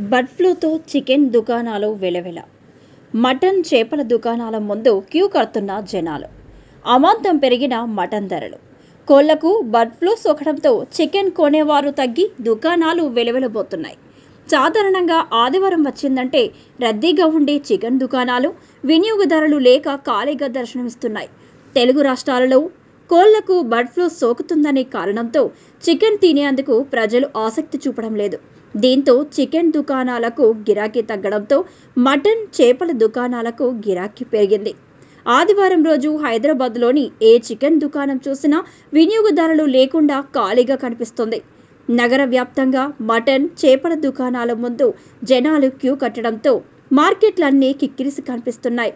Bird ఫ్లూతో chicken దుకాణాలు వెలవెల. Mutton చేపల దుకాణాల ముందు క్యూ కడుతున్న జనాలు. అమాంతం పెరిగిన మటన్ ధరలు. కోళ్లకు బర్డ్ ఫ్లూ సోకడంతో చికెన్ కొనేవారు తగ్గి దుకాణాలు వెలవెలబోతున్నాయి. సాధారణంగా ఆదివారం వచ్చిందంటే రద్దీగా ఉండే చికెన్ దుకాణాలు వినియోగదారులు లేక ఖాళీగా దర్శనమిస్తున్నాయి. తెలుగు రాష్ట్రాలలో కోళ్లకు బర్డ్ ఫ్లూ సోకుతుందనే కారణంతో చికెన్ తినేందుకు ప్రజలు ఆసక్తి చూపడం లేదు. దీంతో చికెన్ దుకాణాలకు గిరాకీ తగ్గడంతో మటన్ చేపల దుకాణాలకు గిరాకీ పెరిగింది. ఆదివారం రోజు హైదరాబాద్లోని ఏ చికెన్ దుకాణం చూసినా వినియోగదారులు లేకుండా ఖాళీగా కనిపిస్తుంది. నగర వ్యాప్తంగా మటన్ చేపల దుకాణాల ముందు జనాలు క్యూ కట్టడంతో మార్కెట్లన్నీ కిక్కిరిసి కనిపిస్తున్నాయి.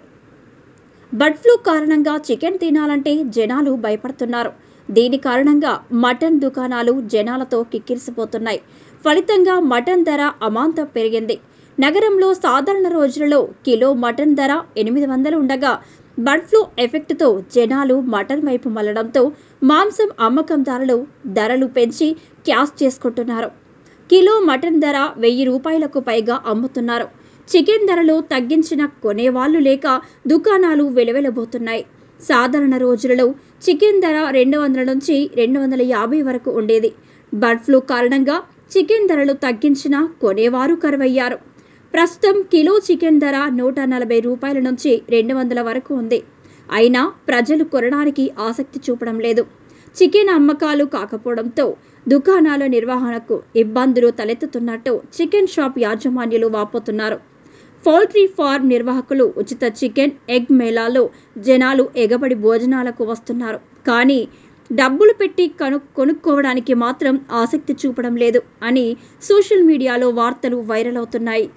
బర్డ్ ఫ్లూ కారణంగా చికెన్ తినాలంటే జనాలు భయపడుతున్నారు. దీని కారణంగా మటన్ దుకాణాలు జనాలతో కిక్కిరిసిపోతున్నాయి. ఫలితంగా మటన్ ధర అమాంతం పెరిగింది. నగరంలో సాధారణ రోజులలో కిలో మటన్ ధర 800 ఉండగా బర్డ్ ఫ్లూ ఎఫెక్ట్తో జనాలు మటన్ వైపు మళ్లడంతో మాంసం అమ్మకందారులు ధరలు పెంచి క్యాష్ చేసుకుంటున్నారు. కిలో మటన్ ధర 1000 రూపాయలకు పైగా అమ్ముతున్నారు. చికెన్ ధరలు తగ్గించిన కొనేవాళ్లు లేక దుకాణాలు వెలవెలబోతున్నాయి. సాధారణ రోజులలో చికెన్ ధర 200 నుంచి 250 వరకు ఉండేది. బర్డ్ ఫ్లూ కారణంగా చికెన్ ధరలు తగ్గించిన కొనేవారు కరువయ్యారు. ప్రస్తుతం కిలో చికెన్ ధర 140 రూపాయల నుంచి 200 వరకు ఉంది. అయినా ప్రజలు కొనడానికి ఆసక్తి చూపడం లేదు. చికెన్ అమ్మకాలు కాకపోవడంతో దుకాణాల నిర్వహణకు ఇబ్బందులు తలెత్తుతున్నట్టు చికెన్ షాప్ యాజమాన్యులు వాపోతున్నారు. పౌల్ట్రీ ఫార్మ్ నిర్వాహకులు ఉచిత చికెన్ ఎగ్ మేళాలో జనాలు ఎగబడి భోజనాలకు వస్తున్నారు. కానీ డబ్బులు పెట్టి కొనుక్కోవడానికి మాత్రం ఆసక్తి చూపడం లేదు అని సోషల్ మీడియాలో వార్తలు వైరల్ అవుతున్నాయి.